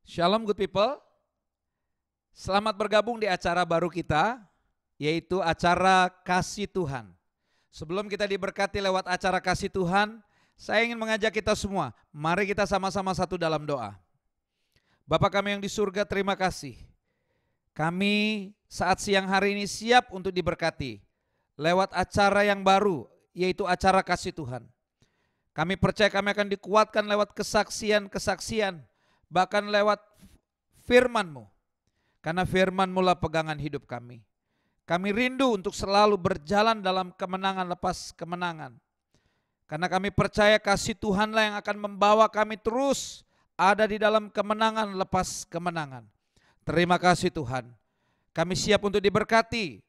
Shalom good people. Selamat bergabung di acara baru kita, yaitu acara Kasih Tuhan. Sebelum kita diberkati lewat acara Kasih Tuhan, saya ingin mengajak kita semua, mari kita sama-sama satu dalam doa. Bapa kami yang di surga, terima kasih. Kami saat siang hari ini siap untuk diberkati lewat acara yang baru, yaitu acara Kasih Tuhan. Kami percaya kami akan dikuatkan lewat kesaksian-kesaksian, bahkan lewat firman-Mu. Karena firman-Mu lah pegangan hidup kami. Kami rindu untuk selalu berjalan dalam kemenangan lepas kemenangan. Karena kami percaya kasih Tuhanlah yang akan membawa kami terus ada di dalam kemenangan lepas kemenangan. Terima kasih Tuhan. Kami siap untuk diberkati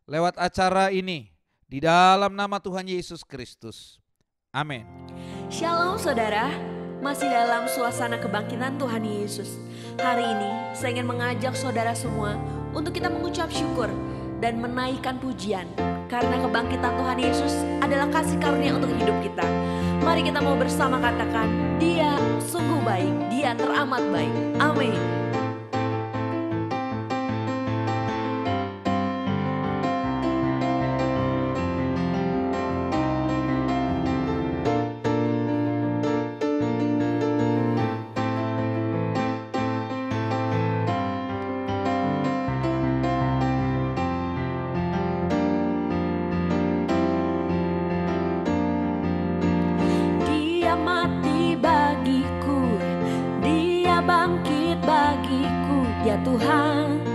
lewat acara ini di dalam nama Tuhan Yesus Kristus. Amin. Shalom saudara. Masih dalam suasana kebangkitan Tuhan Yesus. Hari ini saya ingin mengajak saudara semua untuk kita mengucap syukur dan menaikkan pujian. Karena kebangkitan Tuhan Yesus adalah kasih karunia untuk hidup kita. Mari kita mau bersama katakan, Dia sungguh baik, Dia teramat baik. Amin. Ya Tuhan,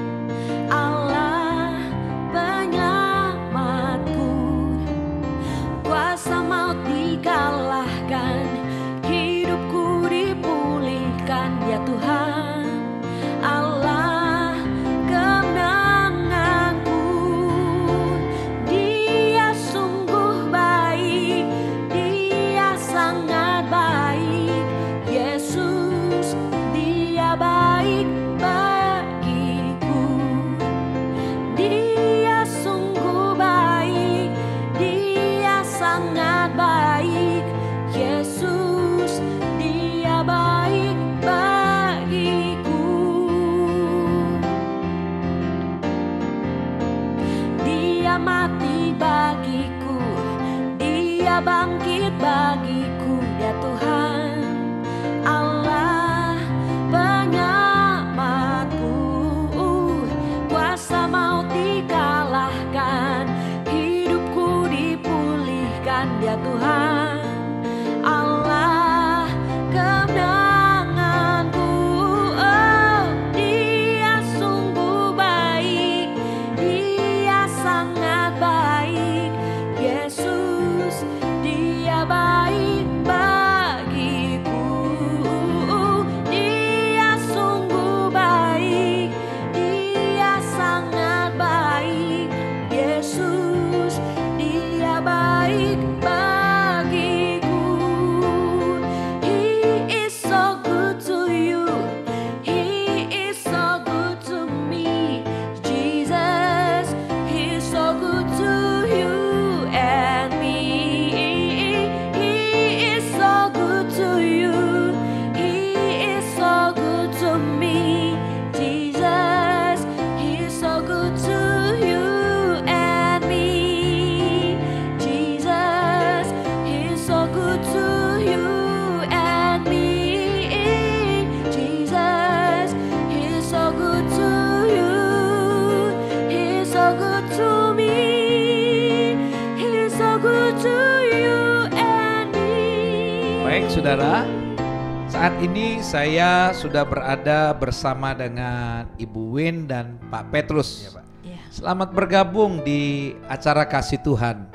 Allah penyelamatku, kuasa maut dikalahkan, hidupku dipulihkan. Ya Tuhan, Allah kemenanganku, Dia sungguh baik, Dia sangat baik. Yesus, Dia baik bagiku. Dia sungguh baik, Dia sangat baik. Yesus, Dia baik bagiku. Dia mati bagiku, Dia bangkit bagiku. Ya Tuhan, Allah penyelamatku, kuasa maut dikalahkan, hidupku dipulihkan. Ya Tuhan, Allah kemenanganku. Oh, Dia sungguh baik, Dia sangat baik. Yesus, Dia baik bagiku. Dia sungguh baik, Dia sangat baik. Yesus, Dia baik bagiku. He is so good to you, He is so good to me. Jesus, He is so good to you and me. He is so good to you, He is so good to me. Jesus, He is so good to you and me. Jesus, He is so good to you and me. Jesus, He is so good to you, He is so good to me. He is so good to you and me. Baik saudara, saat ini saya sudah berada bersama dengan Ibu Win dan Pak Petrus. Selamat bergabung di acara Kasih Tuhan.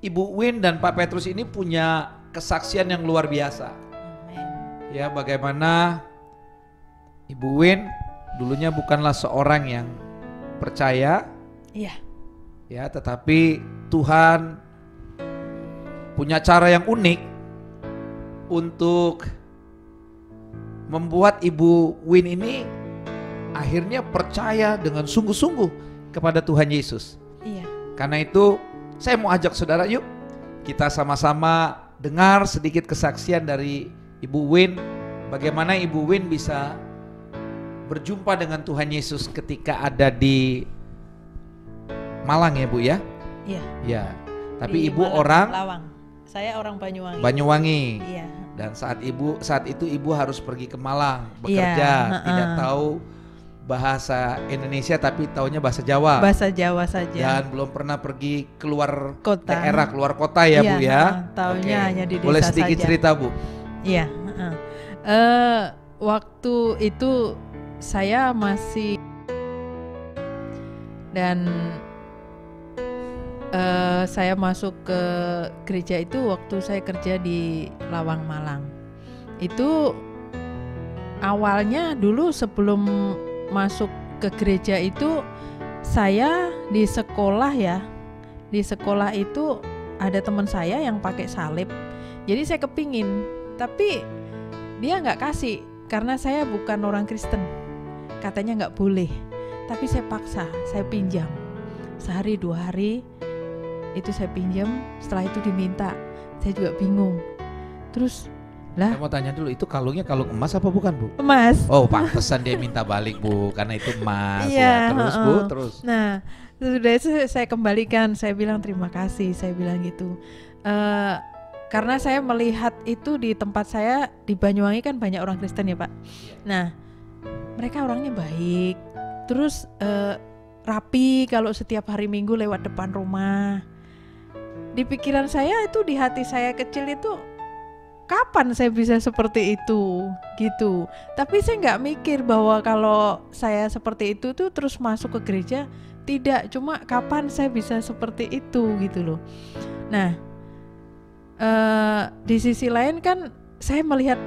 Ibu Win dan Pak Petrus ini punya kesaksian yang luar biasa. Ya, bagaimana Ibu Win dulunya bukanlah seorang yang percaya, ya, tetapi Tuhan punya cara yang unik untuk membuat Ibu Win ini akhirnya percaya dengan sungguh-sungguh kepada Tuhan Yesus. Karena itu saya mau ajak saudara, yuk kita sama-sama dengar sedikit kesaksian dari Ibu Win bagaimana Ibu Win bisa berjumpa dengan Tuhan Yesus ketika ada di Malang ya Bu ya? Iya. Ya. Tapi Di Ibu Malang, orang Lawang. Saya orang Banyuwangi. Banyuwangi. Iya. Dan saat itu Ibu harus pergi ke Malang Iya, bekerja, tidak tahu bahasa Indonesia tapi taunya bahasa Jawa. Bahasa Jawa saja. Dan belum pernah pergi keluar Kota. daerah, keluar kota ya Bu ya. Taunya Oke. hanya di desa Boleh sedikit saja. cerita Bu? Iya. Waktu itu saya masih dan saya masuk ke gereja itu waktu saya kerja di Lawang Malang. Itu awalnya dulu sebelum masuk ke gereja itu saya di sekolah ya. Di sekolah itu ada teman saya yang pakai salib. Jadi saya kepingin, tapi dia nggak kasih karena saya bukan orang Kristen. Katanya nggak boleh. Tapi saya paksa, saya pinjam. Sehari 2 hari itu saya pinjam, setelah itu diminta. Saya juga bingung. Terus Saya mau tanya dulu, itu kalungnya kalung emas apa bukan Bu? emas. Oh pantesan dia minta balik Bu, karena itu emas Iya, ya. Terus Bu, terus. Nah, sudah itu saya kembalikan, saya bilang terima kasih, saya bilang gitu. Karena saya melihat itu di tempat saya di Banyuwangi kan banyak orang Kristen ya Pak. Nah, mereka orangnya baik, terus rapi kalau setiap hari Minggu lewat depan rumah. Di pikiran saya itu, di hati saya kecil itu, kapan saya bisa seperti itu gitu. Tapi saya nggak mikir bahwa kalau saya seperti itu tuh terus masuk ke gereja. Tidak, cuma kapan saya bisa seperti itu gitu loh. Nah, di sisi lain kan saya melihat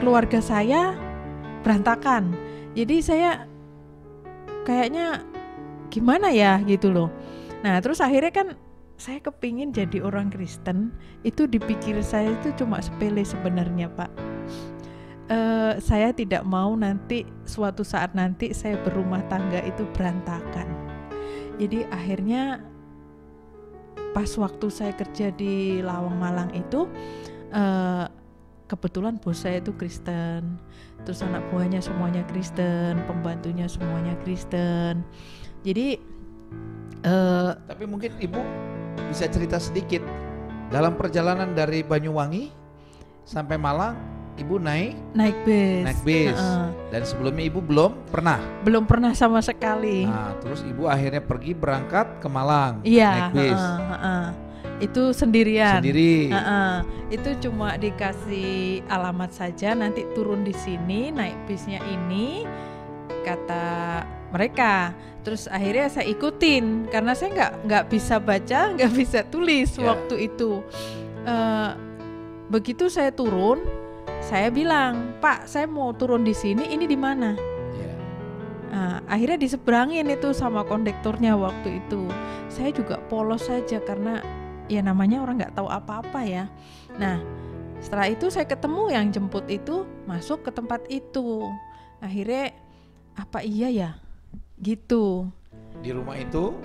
keluarga saya berantakan. Jadi saya kayaknya gimana ya gitu loh. Nah terus akhirnya kan saya kepingin jadi orang Kristen. Itu dipikir saya itu cuma sepele sebenarnya Pak. Saya tidak mau nanti suatu saat nanti saya berumah tangga itu berantakan. Jadi akhirnya pas waktu saya kerja di Lawang Malang itu kebetulan bos saya itu Kristen. Terus anak buahnya semuanya Kristen, pembantunya semuanya Kristen. Jadi Tapi mungkin Ibu bisa cerita sedikit dalam perjalanan dari Banyuwangi sampai Malang, Ibu naik bis. Dan sebelumnya Ibu belum pernah sama sekali. Nah, terus Ibu akhirnya pergi berangkat ke Malang Iya, naik bis. Itu sendirian. Sendiri. Itu cuma dikasih alamat saja, nanti turun di sini, naik bisnya ini, kata mereka. Terus akhirnya saya ikutin karena saya nggak bisa baca, nggak bisa tulis waktu itu. Begitu saya turun, saya bilang, Pak, saya mau turun di sini, ini di mana? Nah, akhirnya diseberangin itu sama kondektornya waktu itu. Saya juga polos saja karena ya namanya orang nggak tahu apa-apa ya. Nah, setelah itu saya ketemu yang jemput itu, masuk ke tempat itu. Akhirnya apa iya ya? Gitu. Di rumah itu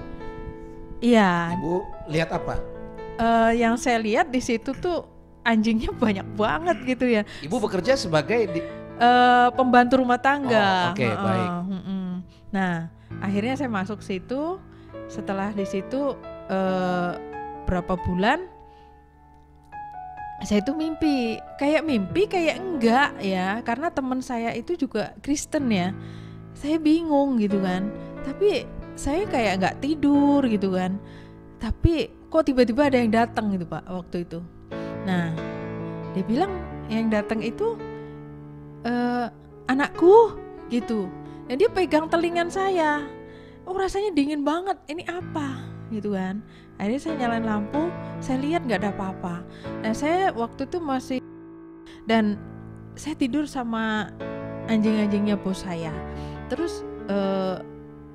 Iya. Ibu lihat apa? Yang saya lihat di situ tuh anjingnya banyak banget gitu ya. Ibu bekerja sebagai Pembantu rumah tangga. Oh, oke, baik. Nah, akhirnya saya masuk situ. Setelah di situ berapa bulan, saya itu mimpi kayak enggak ya, karena teman saya itu juga Kristen ya. Saya bingung gitu kan, tapi saya kayak nggak tidur gitu kan. Tapi kok tiba-tiba ada yang datang gitu Pak waktu itu. Nah, dia bilang yang datang itu anakku gitu. Dan dia pegang telingan saya. Oh rasanya dingin banget. Ini apa? Gitu kan. Akhirnya saya nyalain lampu. Saya lihat nggak ada apa-apa. Nah saya waktu itu masih, dan saya tidur sama anjing-anjingnya bos saya. Terus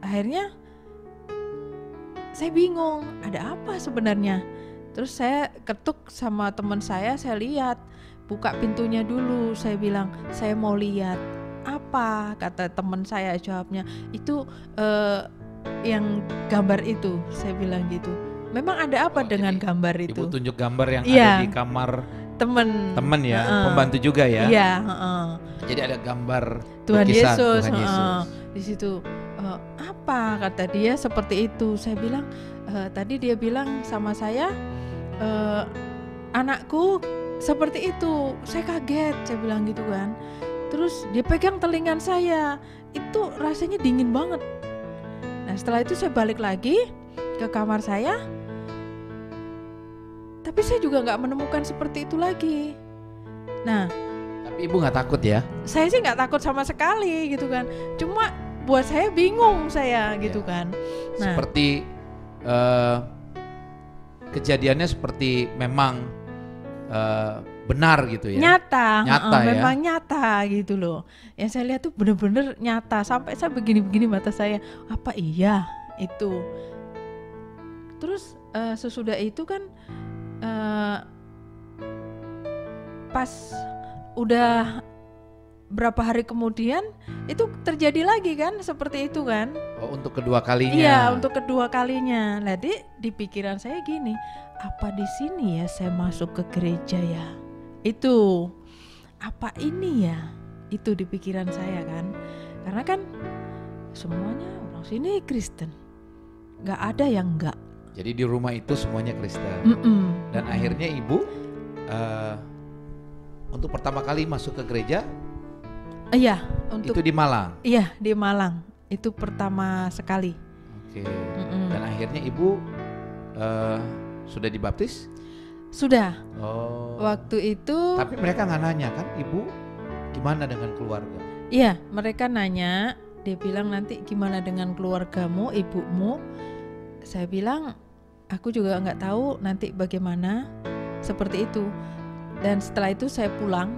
akhirnya saya bingung, ada apa sebenarnya. Terus saya ketuk sama teman saya lihat, buka pintunya dulu. Saya bilang, saya mau lihat. Apa? Kata teman saya, jawabnya, itu yang gambar itu. Saya bilang gitu. Memang ada apa dengan gambar itu? Ibu tunjuk gambar yang ada di kamar Teman ya, Heeh. pembantu juga ya. Iya, heeh. Jadi ada gambar Tuhan lukisan Yesus, Tuhan Yesus. heeh. Di situ apa kata dia seperti itu. Saya bilang tadi dia bilang sama saya anakku seperti itu. Saya kaget, saya bilang gitu kan. Terus dia pegang telingan saya, itu rasanya dingin banget. Nah setelah itu saya balik lagi ke kamar saya, tapi saya juga nggak menemukan seperti itu lagi. Nah Tapi ibu nggak takut ya? saya sih nggak takut sama sekali gitu kan, cuma buat saya bingung saya gitu Iya. kan. Nah Seperti kejadiannya seperti memang benar gitu ya. nyata, Nyata ya. memang nyata gitu loh. Yang saya lihat tuh bener-bener nyata, sampai saya begini-begini mata saya, apa iya itu. Terus sesudah itu kan pas udah berapa hari kemudian itu terjadi lagi kan seperti itu kan. Oh, untuk kedua kalinya. Iya, untuk kedua kalinya. Nah, di pikiran saya gini, apa di sini ya saya masuk ke gereja ya? Itu apa ini ya? Itu di pikiran saya kan. Karena kan semuanya orang sini Kristen. Nggak ada yang enggak. Jadi di rumah itu semuanya Kristen. Dan akhirnya ibu untuk pertama kali masuk ke gereja Iya, untuk itu di Malang. iya di Malang. Itu pertama sekali. Oke. Dan akhirnya ibu sudah dibaptis? Sudah. Oh. Waktu itu Tapi mereka nggak nanya kan, ibu gimana dengan keluarga? iya, mereka nanya, dia bilang nanti gimana dengan keluargamu, ibumu. Saya bilang aku juga nggak tahu nanti bagaimana, seperti itu. Dan setelah itu saya pulang,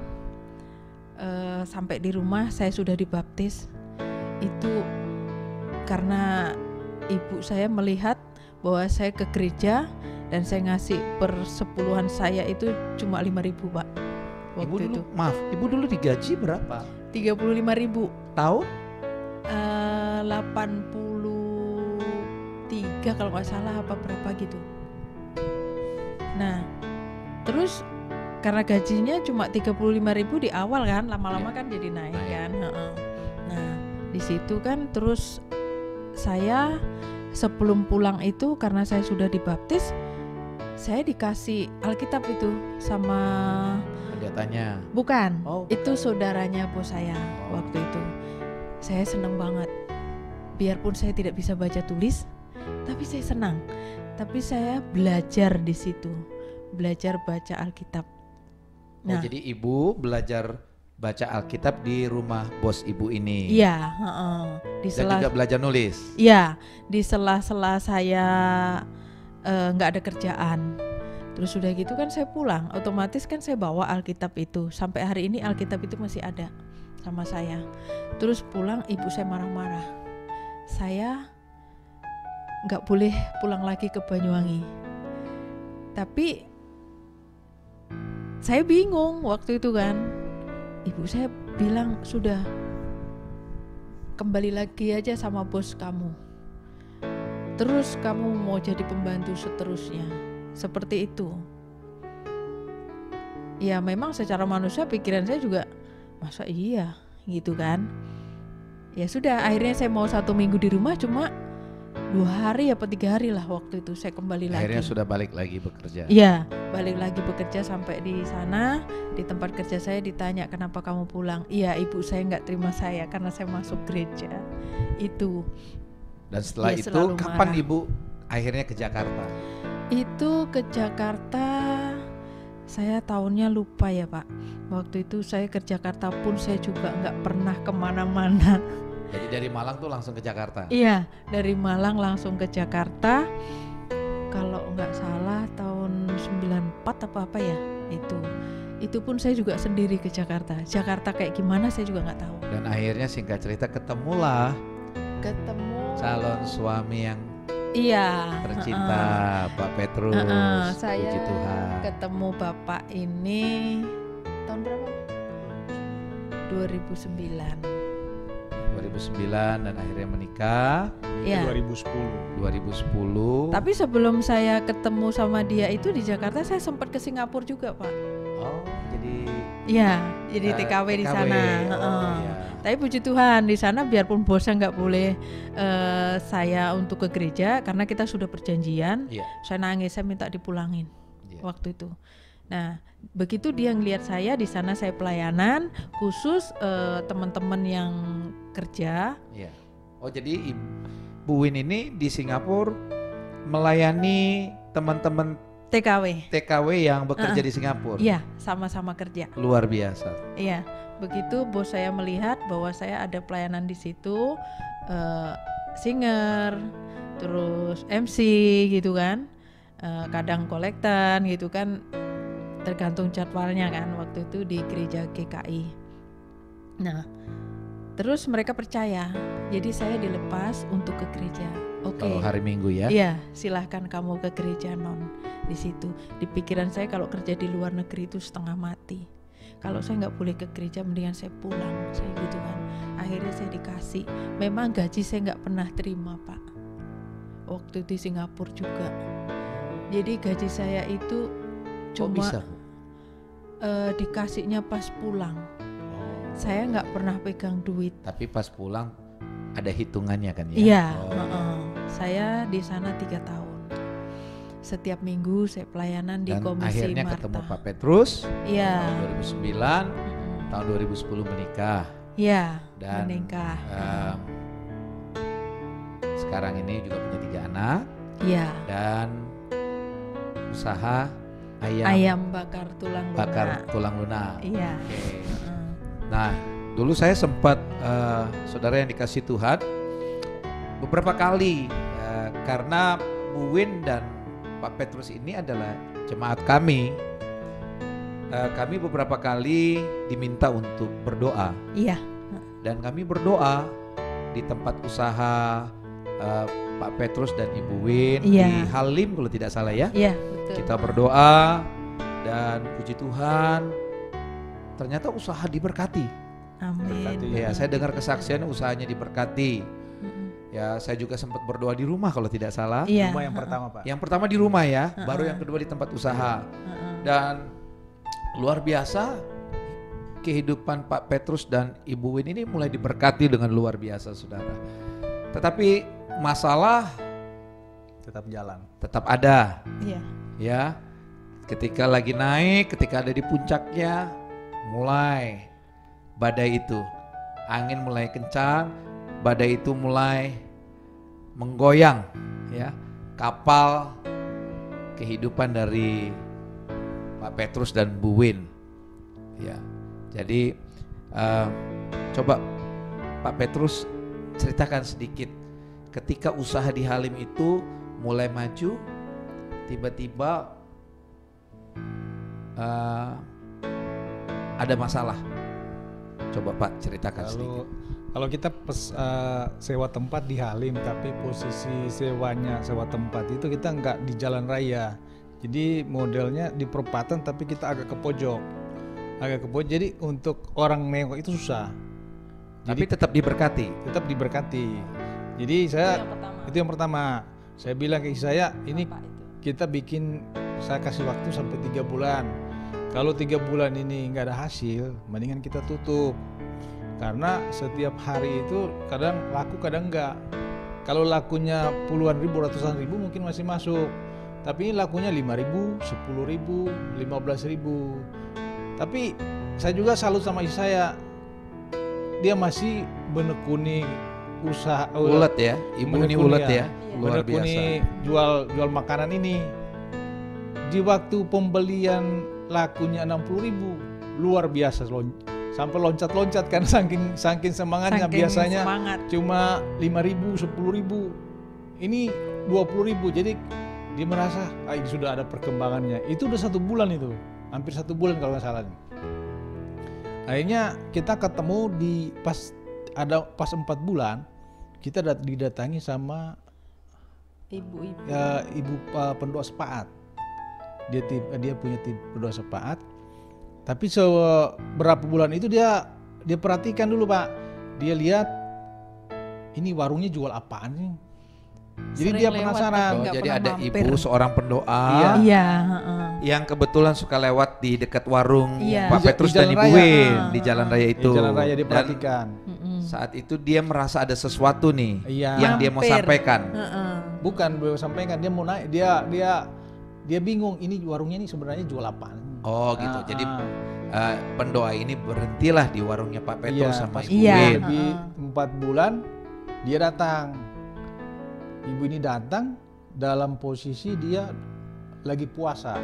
sampai di rumah saya sudah dibaptis. Itu karena ibu saya melihat bahwa saya ke gereja dan saya ngasih persepuluhan saya itu cuma 5.000 Pak. Ibu Waktu dulu, itu maaf, ibu dulu digaji berapa? 35.000 Tahun? 83 kalau nggak salah apa berapa gitu. Nah terus karena gajinya cuma 35.000 di awal kan, lama-lama kan jadi naik kan. Nah di situ kan terus saya sebelum pulang itu karena saya sudah dibaptis, saya dikasih Alkitab itu sama Pendetanya. bukan, Oh, itu saudaranya bos saya waktu itu. Saya senang banget. Biarpun saya tidak bisa baca tulis, tapi saya senang. Tapi saya belajar di situ, belajar baca Alkitab. Oh, jadi ibu belajar baca Alkitab di rumah bos ibu ini. Iya, di Dan juga belajar nulis. Iya, di sela-sela saya nggak ada kerjaan. Terus sudah gitu kan saya pulang, otomatis kan saya bawa Alkitab itu. Sampai hari ini Alkitab itu masih ada sama saya. Terus pulang ibu saya marah-marah. Saya nggak boleh pulang lagi ke Banyuwangi. Tapi saya bingung waktu itu kan. Ibu saya bilang sudah kembali lagi aja sama bos kamu. Terus kamu mau jadi pembantu seterusnya. Seperti itu. Ya memang secara manusia pikiran saya juga masa iya gitu kan. Ya sudah akhirnya saya mau 1 minggu di rumah cuma 2 hari apa 3 hari lah waktu itu saya kembali lagi. Akhirnya sudah balik lagi bekerja. Iya, balik lagi bekerja sampai di sana, di tempat kerja saya ditanya kenapa kamu pulang. Iya, ibu saya nggak terima saya karena saya masuk gereja. Itu. Dan setelah Dia itu selalu kapan marah. ibu akhirnya ke Jakarta? Itu ke Jakarta, saya tahunnya lupa ya Pak. Waktu itu saya ke Jakarta pun saya juga nggak pernah kemana-mana. Jadi dari Malang tuh langsung ke Jakarta? Iya, dari Malang langsung ke Jakarta. Kalau nggak salah tahun 94 apa ya itu. Itu pun saya juga sendiri ke Jakarta. Jakarta kayak gimana saya juga nggak tahu. Dan akhirnya singkat cerita ketemulah Ketemu. calon suami yang Iya. tercinta, Pak Petrus. Saya Puji Tuhan. ketemu Bapak ini tahun berapa? 2009. 2009 dan akhirnya menikah Ya. 2010. Tapi sebelum saya ketemu sama dia itu di Jakarta saya sempat ke Singapura juga Pak. Oh, Iya, jadi TKW di sana. Oh, iya. Tapi puji Tuhan di sana biarpun bosnya nggak boleh saya untuk ke gereja karena kita sudah perjanjian. Iya. Saya nangis, saya minta dipulangin Iya. waktu itu. Nah, begitu dia ngelihat saya di sana saya pelayanan khusus teman-teman yang kerja. Iya. Oh, jadi Bu Win ini di Singapura melayani teman-teman TKW yang bekerja di Singapura. Iya, sama-sama kerja. Luar biasa. Iya, begitu bos saya melihat bahwa saya ada pelayanan di situ, singer, terus MC gitu kan, kadang kolektan gitu kan, tergantung jadwalnya kan waktu itu di gereja GKI. Nah, terus mereka percaya, jadi saya dilepas untuk ke gereja. Oke. Kalau hari Minggu ya. Iya, silahkan kamu ke gereja non di situ. Di pikiran saya kalau kerja di luar negeri itu setengah mati. Kalau saya nggak boleh ke gereja, mendingan saya pulang, saya gitu kan. Akhirnya saya dikasih. Memang gaji saya nggak pernah terima Pak. Waktu di Singapura juga. Jadi gaji saya itu cuma bisa, Bu? Dikasihnya pas pulang. Saya nggak pernah pegang duit. Tapi pas pulang ada hitungannya kan ya? Iya, Oh. Saya di sana 3 tahun. Setiap minggu saya pelayanan di Dan Komisi akhirnya Marta. ketemu Pak Petrus Iya. tahun 2009, tahun 2010 menikah. Iya, Dan menikah. Sekarang ini juga punya 3 anak Iya. dan usaha ayam Ayam bakar tulang lunak. bakar tulang lunak. Iya. Oke. Nah, dulu saya sempat saudara yang dikasih Tuhan beberapa kali karena Bu Win dan Pak Petrus ini adalah jemaat kami. Kami beberapa kali diminta untuk berdoa Iya. dan kami berdoa di tempat usaha Pak Petrus dan Ibu Win Iya. di Halim kalau tidak salah ya. Iya, betul. Kita berdoa dan puji Tuhan ternyata usaha diberkati. Amin. Ya, saya dengar kesaksian usahanya diberkati. Ya, saya juga sempat berdoa di rumah kalau tidak salah. Iya. Rumah yang pertama Pak. Yang pertama di rumah ya, baru yang kedua di tempat usaha. Dan luar biasa kehidupan Pak Petrus dan Ibu Win ini mulai diberkati dengan luar biasa, saudara. Tetapi masalah Tetap jalan. tetap ada, Iya. ya. Ketika lagi naik, ketika ada di puncaknya, mulai badai itu, angin mulai kencang, badai itu mulai menggoyang, ya. Kapal kehidupan dari Pak Petrus dan Bu Win, ya. Jadi coba Pak Petrus ceritakan sedikit ketika usaha di Halim itu mulai maju, tiba-tiba ada masalah. Coba Pak ceritakan sedikit. Kalau kita sewa tempat di Halim, tapi posisi sewa tempat itu kita nggak di jalan raya. Jadi modelnya di perempatan tapi kita agak ke pojok. Jadi untuk orang nengok itu susah. Tapi tetap diberkati. Tetap diberkati. Jadi itu yang pertama. Saya bilang ke saya, ini kita bikin, saya kasih waktu sampai 3 bulan. Kalau 3 bulan ini nggak ada hasil, mendingan kita tutup. Karena setiap hari itu kadang laku kadang enggak. Kalau lakunya puluhan ribu, ratusan ribu mungkin masih masuk. Tapi ini lakunya 5.000, 10.000, 15.000. Tapi saya juga salut sama istri saya. Dia masih menekuni usaha Ulet ya, Ibu ini ulet ya, luar menekuni biasa. jual makanan ini. Di waktu pembelian lakunya 60.000, luar biasa, sampai loncat-loncat kan saking semangatnya. Biasanya semangat. cuma 5.000, 10.000, ini 20.000. Jadi dia merasa ini sudah ada perkembangannya. Itu udah 1 bulan itu, hampir 1 bulan kalau nggak salah. Akhirnya kita ketemu pas 4 bulan kita didatangi sama ibu pendoa sepaat. Dia punya tim pendoa sepaat. Tapi beberapa bulan itu dia perhatikan dulu Pak. Dia lihat ini warungnya jual apaan sih. Jadi Sering dia lewat, penasaran. tapi Oh, nggak jadi pernah ada mampir. ibu seorang pendoa. Iya. Iya. yang kebetulan suka lewat di dekat warung Iya. Pak Di Petrus jalan dan Ibu raya. Win di jalan raya Di itu. jalan raya Dan diperhatikan. saat itu dia merasa ada sesuatu nih Iya. yang dia mau Mampir. sampaikan. Heeh. Bukan beliau sampaikan, dia mau naik, dia bingung ini warungnya ini sebenarnya jual apaan. Oh gitu. Jadi pendoa ini berhentilah di warungnya Pak Petrus Iya, sama pas Ibu Iya. Win. lebih 4 bulan dia datang. Ibu ini datang dalam posisi dia lagi puasa.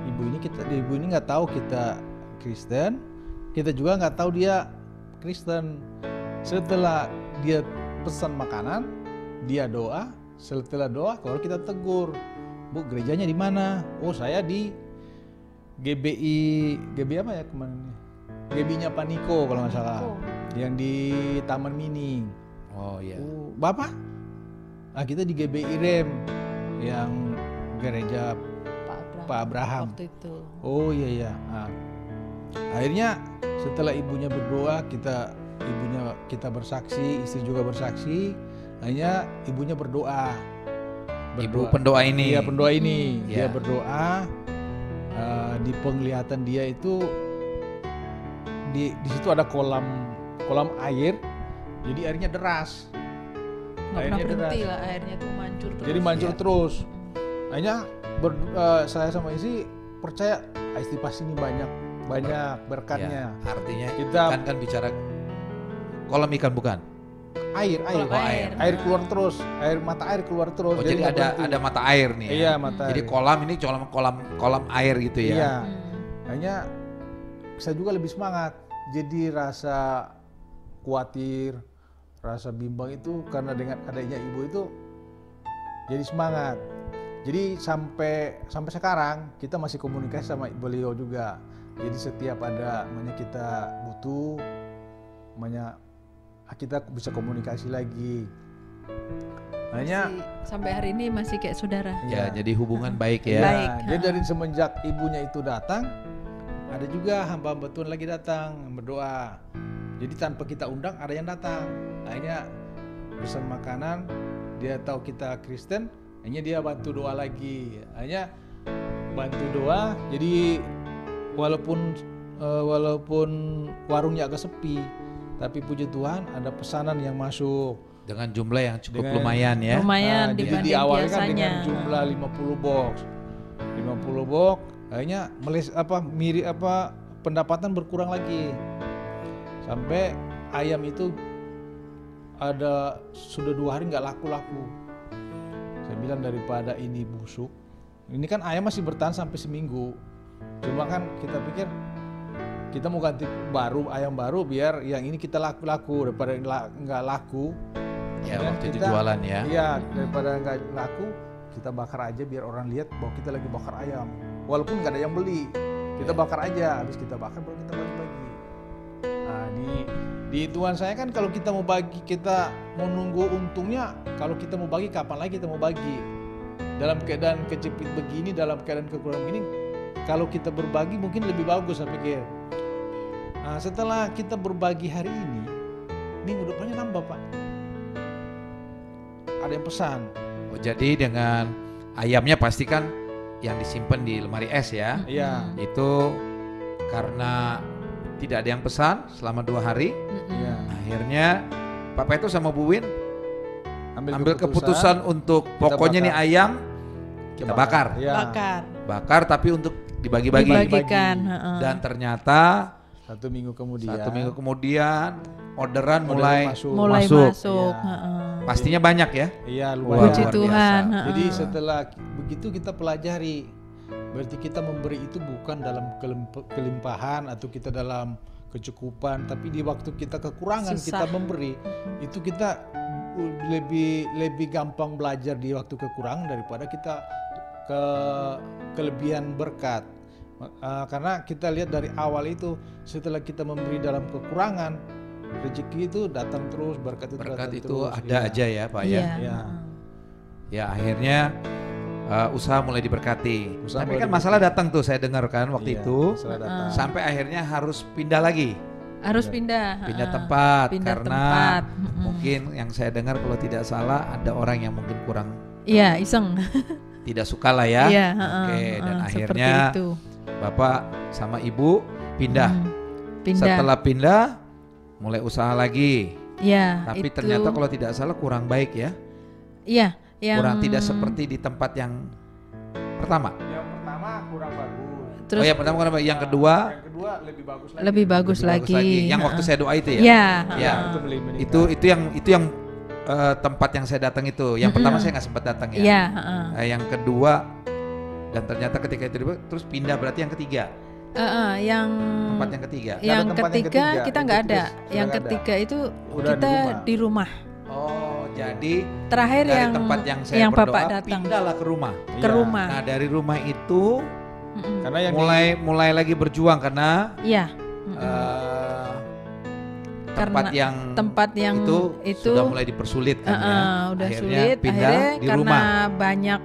Ibu ini nggak tahu kita Kristen, kita juga nggak tahu dia Kristen. Setelah dia pesan makanan, dia doa. Setelah doa, kalau kita tegur, Bu, gerejanya di mana? Oh, saya di GBI apa ya kemarin? GBI-nya Pak Niko kalau nggak salah, yang di Taman Mini. Oh iya. Oh, Bapak? Ah, kita di GBI Rem, yang gereja Pak Abraham. Waktu itu. Oh iya. Nah, akhirnya setelah ibunya berdoa, kita bersaksi, istri juga bersaksi. Hanya ibunya berdoa. Ibu pendoa ini. Iya, pendoa ini. Dia Iya. berdoa. Di penglihatan dia itu di situ ada kolam air. Jadi airnya deras. Nggak pernah Airnya berhenti deras. lah, airnya tuh mancur terus. Jadi mancur Iya. terus. Hanya saya sama istri percaya istri pasti ini banyak berkatnya. Ya, artinya Kita- ikan kan bicara kolam ikan bukan? Air Kolam air. keluar terus, mata air keluar terus. Oh, jadi nggak berhenti. ada mata air nih. Ya? Iya, mata Jadi air. kolam ini kolam air gitu ya. Iya. Hanya saya juga lebih semangat. Jadi rasa khawatir, rasa bimbang itu karena dengan adanya ibu itu jadi semangat. Jadi sampai sekarang kita masih komunikasi sama beliau juga. Jadi setiap ada kita butuh, kita bisa komunikasi lagi. Hanya Sampai hari ini masih kayak saudara. Ya, Iya. jadi hubungan baik ya. Baik. Jadi dari semenjak ibunya itu datang, ada juga hamba-hamba Tuhan lagi datang berdoa. Jadi tanpa kita undang ada yang datang. Akhirnya pesan makanan, dia tahu kita Kristen, hanya dia bantu doa lagi. Hanya bantu doa. Jadi walaupun warungnya agak sepi, tapi puji Tuhan ada pesanan yang masuk. Dengan jumlah yang cukup Dengan- lumayan ya. Lumayan Jadi dibanding di awalnya kan biasanya. dengan jumlah 50 box. 50 box, akhirnya pendapatan berkurang lagi. Sampai ayam itu sudah 2 hari nggak laku-laku. Saya bilang daripada ini busuk. Ini kan ayam masih bertahan sampai seminggu. Cuma kan kita pikir kita mau ganti ayam baru biar yang ini kita laku-laku daripada nggak laku. Ya, Dan waktu itu kita- jualan ya. Iya, daripada nggak laku, kita bakar aja biar orang lihat bahwa kita lagi bakar ayam. Walaupun nggak ada yang beli, kita Ya. bakar aja. Habis kita bakar baru kita bagi-bagi. Nah, di hitungan saya kan kalau kita mau bagi, kita mau nunggu untungnya. Kalau kita mau bagi, kapan lagi kita mau bagi? Dalam keadaan kejepit begini, dalam keadaan kekurangan begini, kalau kita berbagi mungkin lebih bagus saya pikir. Nah, setelah kita berbagi hari ini, minggu depannya nambah Pak. Ada yang pesan. Oh, jadi dengan ayamnya pastikan yang disimpan di lemari es ya. Iya. Itu karena tidak ada yang pesan selama 2 hari. Iya. Akhirnya Pak Petrus sama Bu Win ambil keputusan keputusan untuk pokoknya nih bakar. ayam kita bakar. Iya. Bakar. Tapi untuk dibagi-bagi. Dibagikan. heeh. Dan ternyata 1 minggu kemudian. 1 minggu kemudian orderan Mulai mulai masuk. mulai masuk. masuk. Iya. heeh. pastinya banyak ya. Iya, Wah, lumayan. Puji luar Tuhan. biasa. heeh. Jadi setelah begitu kita pelajari, berarti kita memberi itu bukan dalam kelimpahan atau kita dalam kecukupan, tapi di waktu kita kekurangan Susah. kita memberi, itu kita lebih gampang belajar di waktu kekurangan daripada kita kelebihan berkat. Karena kita lihat dari awal itu, setelah kita memberi dalam kekurangan, rezeki itu datang terus, berkat itu Berkat datang itu terus. ada Iya. aja ya Pak Iya. ya. Iya. heeh. Ya akhirnya usaha mulai diberkati. Usaha Tapi mulai kan masalah datang tuh saya dengar kan waktu Iya, itu. masalah datang. Sampai akhirnya harus pindah lagi. Harus Iya. pindah. Pindah heeh. tempat Pindah karena tempat. heeh. mungkin yang saya dengar kalau tidak salah ada orang yang mungkin kurang Iya, iseng. tidak suka lah ya. Iya, Oke, dan seperti akhirnya itu. Bapak sama Ibu pindah. Pindah. Setelah pindah mulai usaha lagi. Ya, Tapi itu, ternyata kalau tidak salah kurang baik ya. iya, yang Kurang tidak seperti di tempat yang pertama. Yang pertama kurang bagus. terus Oh ya pertama kurang baik. Yang kedua Yang kedua lebih bagus lagi. lebih bagus lebih lagi. Yang waktu saya doa itu ya. Iya, Ya. Itu beli meningkat. Itu yang tempat yang saya datang itu. Yang pertama saya nggak sempat datang ya. Iya, Yang kedua dan ternyata ketika itu terus pindah berarti yang ketiga. yang Tempat yang ketiga. Nggak ada yang tempat yang ketiga ketiga, kita itu nggak terus ada. sudah Yang nggak ada. ketiga itu Udah kita di rumah. Oh, jadi Terakhir dari yang tempat yang saya yang berdoa Bapak datang pindahlah ke rumah. ke Iya. rumah. Nah, dari rumah itu Mm-mm. Karena yang mulai lagi berjuang karena Iya. tempat Karena yang tempat yang itu itu sudah mulai dipersulit kan ya. udah Akhirnya sulit. pindah Akhirnya di karena rumah. banyak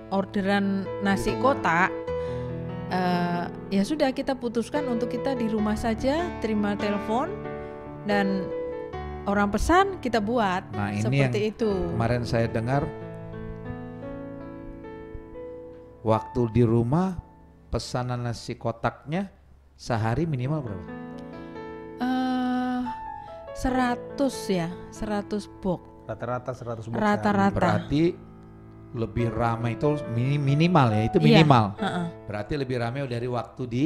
orderan nasi rumah. kotak, ya sudah kita putuskan untuk kita di rumah saja, terima telepon dan orang pesan kita buat. Nah, ini Seperti itu. Kemarin saya dengar waktu di rumah pesanan nasi kotaknya sehari minimal berapa? 100 ya, 100 box rata-rata 100 box. rata-rata. Berarti lebih ramai itu minimal ya, itu Iya, minimal. heeh. Berarti lebih ramai dari waktu di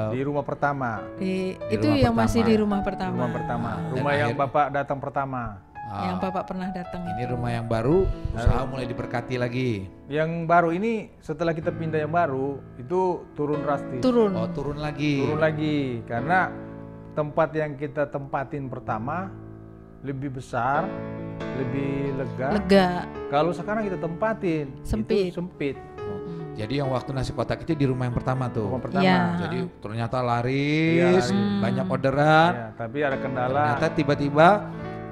Di rumah pertama. Itu rumah yang masih pertama. di rumah pertama. Rumah pertama. Dan Rumah yang akhir- Bapak datang pertama. Yang Bapak pernah datang. Ini rumah yang baru, usaha mulai diberkati lagi. Yang baru ini setelah kita pindah yang baru itu turun drastis. Turun. Oh, turun lagi. Turun lagi karena tempat yang kita tempatin pertama lebih besar, lebih lega. Lega. Kalau sekarang kita tempatin Sempit. itu sempit. Jadi yang waktu nasi kotak itu di rumah yang pertama tuh. Rumah pertama. Iya. Jadi ternyata laris, Iya, banyak orderan. Ya, tapi ada kendala. Ternyata tiba-tiba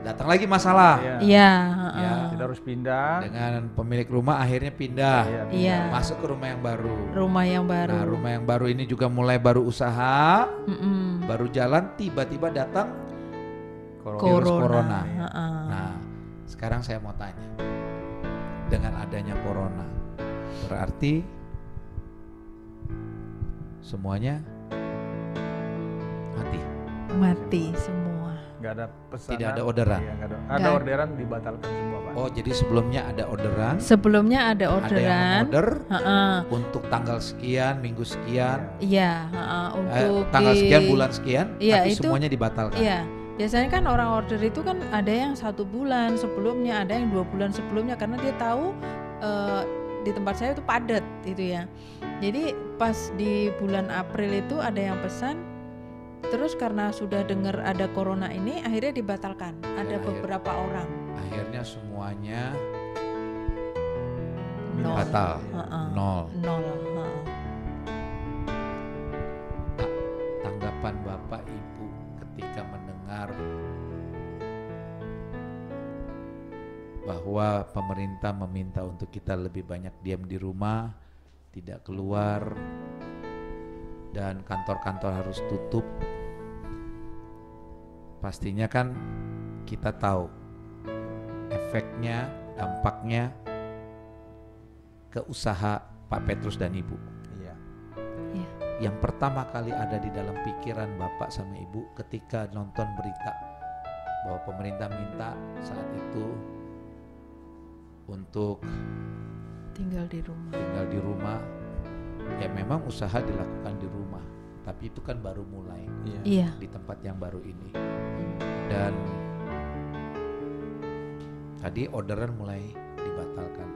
datang lagi masalah. Ya, Iya, Ya, kita harus pindah. dengan pemilik rumah akhirnya pindah. Iya, Iya. Masuk ke rumah yang baru. Rumah yang baru. Nah, rumah yang baru ini juga mulai baru usaha, Mm-mm. baru jalan, tiba-tiba datang Corona. virus corona. Heeh. Nah, sekarang saya mau tanya, dengan adanya corona, berarti semuanya mati, Mati semua. Nggak ada pesanan. tidak ada orderan. Iya, nggak ada. Nggak Ada ada. orderan dibatalkan semua, Pak. Oh, jadi sebelumnya ada orderan, Sebelumnya ada ada yang orderan. order Heeh. untuk tanggal sekian, minggu sekian, Iya, heeh, untuk tanggal di- sekian, bulan sekian, Iya, tapi itu- semuanya dibatalkan. Iya. Biasanya kan orang order itu kan ada yang 1 bulan sebelumnya, ada yang 2 bulan sebelumnya karena dia tahu di tempat saya itu padat itu ya. Jadi pas di bulan April itu ada yang pesan, terus karena sudah dengar ada corona ini akhirnya dibatalkan. Ada akhir- beberapa orang. Akhirnya semuanya Nol. batal, Heeh. nol. Nol. Heeh. Tanggapan Bapak Ibu ketika mendengar bahwa pemerintah meminta untuk kita lebih banyak diam di rumah, tidak keluar, dan kantor-kantor harus tutup. Pastinya kan kita tahu efeknya, dampaknya ke usaha Pak Petrus dan Ibu. Iya. Iya. Yang pertama kali ada di dalam pikiran Bapak sama Ibu ketika nonton berita bahwa pemerintah minta saat itu untuk Tinggal di rumah. tinggal di rumah, ya memang usaha dilakukan di rumah, tapi itu kan baru mulai Iya. Iya. di tempat yang baru ini. Dan tadi orderan mulai dibatalkan,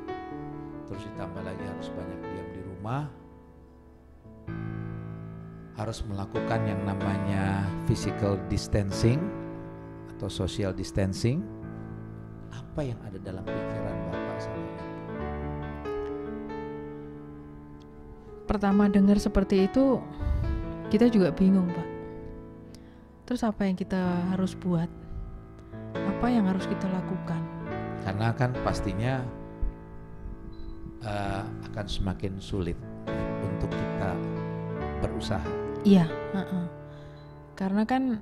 terus ditambah lagi harus banyak diam di rumah, harus melakukan yang namanya physical distancing atau social distancing. Apa yang ada dalam pikiran Bapak sama Ibu? Pertama dengar seperti itu kita juga bingung, Pak. Terus apa yang kita harus buat? Apa yang harus kita lakukan? Karena kan pastinya akan semakin sulit untuk kita berusaha. Iya, heeh. Karena kan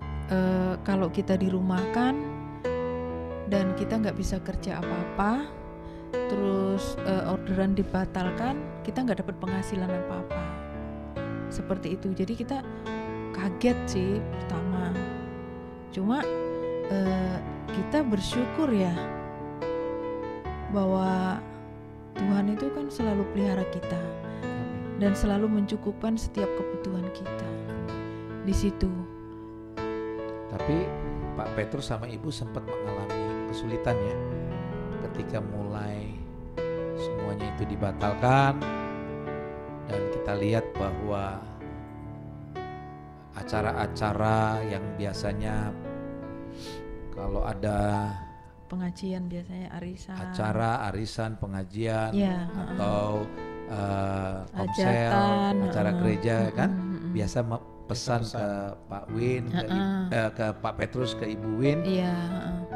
kalau kita dirumahkan dan kita nggak bisa kerja apa-apa, terus orderan dibatalkan, kita nggak dapat penghasilan apa-apa. Seperti itu. Jadi kita kaget sih pertama. Cuma kita bersyukur ya bahwa Tuhan itu kan selalu pelihara kita dan selalu mencukupkan setiap kebutuhan kita di situ. Tapi Pak Petrus sama Ibu sempat mengalami kesulitan ya, ketika mulai semuanya itu dibatalkan dan kita lihat bahwa acara-acara yang biasanya kalau ada Pengajian biasanya arisan. acara arisan pengajian Ya, atau komsel Hajatan, acara gereja kan biasa pesan Pesan. ke Pak Win ke Pak Petrus ke Ibu Win Iya.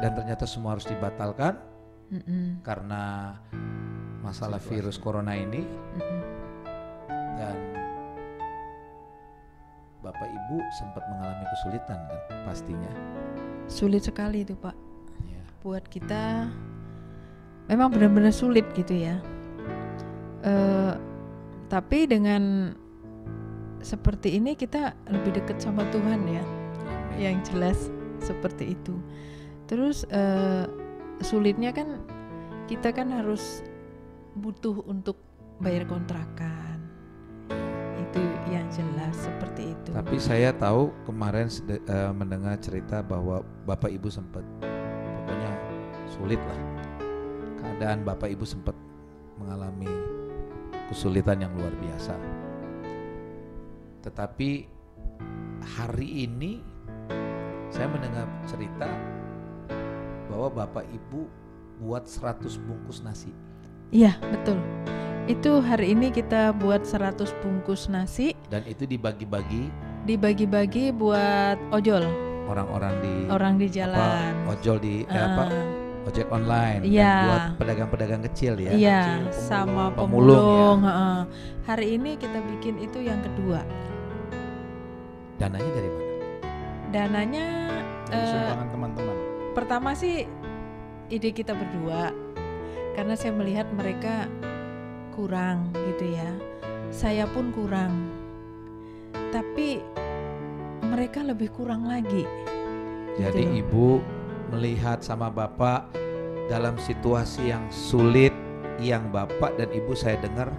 dan ternyata semua harus dibatalkan karena masalah virus corona ini. Dan Bapak Ibu sempat mengalami kesulitan kan pastinya Sulit sekali itu Pak. ya. Buat kita memang benar-benar sulit gitu ya. Tapi dengan seperti ini kita lebih dekat sama Tuhan ya. Amin. Yang jelas seperti itu. Terus sulitnya kan kita kan harus butuh untuk bayar kontrakan. Itu yang jelas seperti itu. Tapi saya tahu kemarin mendengar cerita bahwa Bapak Ibu sempat pokoknya sulit lah. Keadaan Bapak Ibu sempat mengalami kesulitan yang luar biasa. Tetapi hari ini saya mendengar cerita bahwa Bapak Ibu buat 100 bungkus nasi. Iya, betul. Itu hari ini kita buat 100 bungkus nasi, Dan itu dibagi-bagi dibagi-bagi buat ojol, orang-orang di orang di jalan. ojol di ojek online Iya. dan buat pedagang-pedagang kecil ya. Iya, Kecil, sama pemulung, pemulung. Heeh. Hari ini kita bikin itu yang kedua. Dananya dari mana? Dananya Dari sumbangan teman-teman. pertama sih ide kita berdua, karena saya melihat mereka kurang gitu ya. Saya pun kurang. Tapi mereka lebih kurang lagi. Jadi Gitu. Ibu melihat sama Bapak dalam situasi yang sulit, yang Bapak dan Ibu saya dengar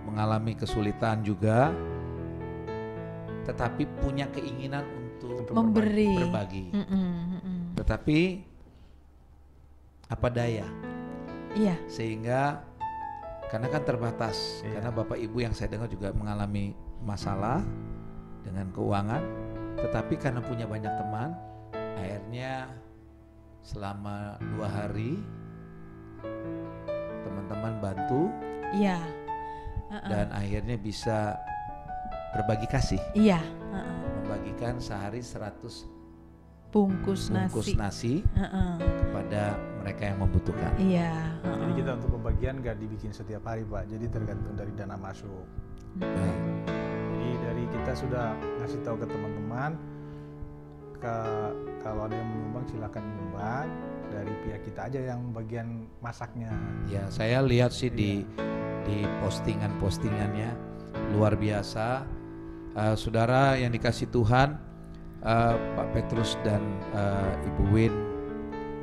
mengalami kesulitan juga, tetapi punya keinginan untuk Memberi. berbagi. Mm-mm. Tetapi apa daya, Iya, sehingga karena kan terbatas, Iya. karena Bapak Ibu yang saya dengar juga mengalami masalah dengan keuangan, tetapi karena punya banyak teman, akhirnya selama 2 hari teman-teman bantu iya. Heeh. dan akhirnya bisa berbagi kasih, Iya, heeh. membagikan sehari 100 Bungkus bungkus nasi. nasi Heeh. kepada mereka yang membutuhkan. Iya, Jadi heeh. kita untuk pembagian nggak dibikin setiap hari Pak, jadi tergantung dari dana masuk. Baik. Jadi dari kita sudah ngasih tahu ke teman-teman, kalau ada yang menyumbang silakan menyumbang, dari pihak kita aja yang bagian masaknya. Ya, saya lihat sih di postingan-postingannya luar biasa. Saudara yang dikasih Tuhan, Pak Petrus dan Ibu Win,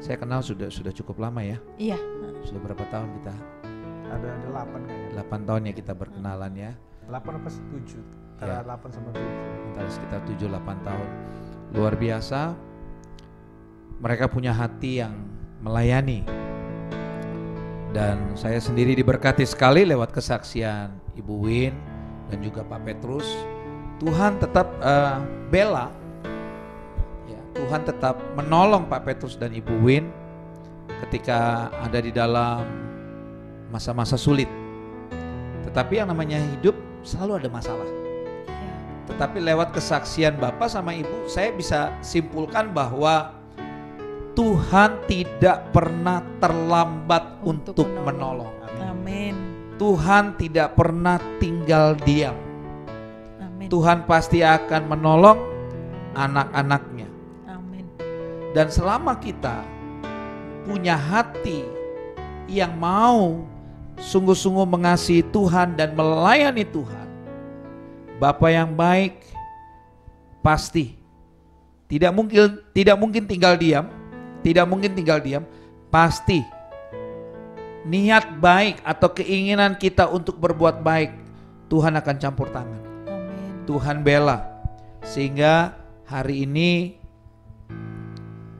saya kenal sudah cukup lama ya. Iya. Sudah berapa tahun kita? Ada 8 kayaknya. 8 tahun ya kita berkenalan ya. 8 apa 7? Ya. Antara 8 sama 7. Antara sekitar 7-8 tahun. Luar biasa. Mereka punya hati yang melayani. Dan saya sendiri diberkati sekali lewat kesaksian Ibu Win dan juga Pak Petrus. Tuhan tetap bela. Ya, Tuhan tetap menolong Pak Petrus dan Ibu Win ketika ada di dalam masa-masa sulit. Tetapi yang namanya hidup selalu ada masalah. Iya. Tetapi lewat kesaksian Bapak sama Ibu, saya bisa simpulkan bahwa Tuhan tidak pernah terlambat untuk menolong. Amin. Tuhan tidak pernah tinggal diam. Amin. Tuhan pasti akan menolong anak-anaknya. Amin. Dan selama kita punya hati yang mau sungguh-sungguh mengasihi Tuhan dan melayani Tuhan, Bapa yang baik pasti tidak mungkin tinggal diam, pasti niat baik atau keinginan kita untuk berbuat baik, Tuhan akan campur tangan. Amin. Tuhan bela. Sehingga hari ini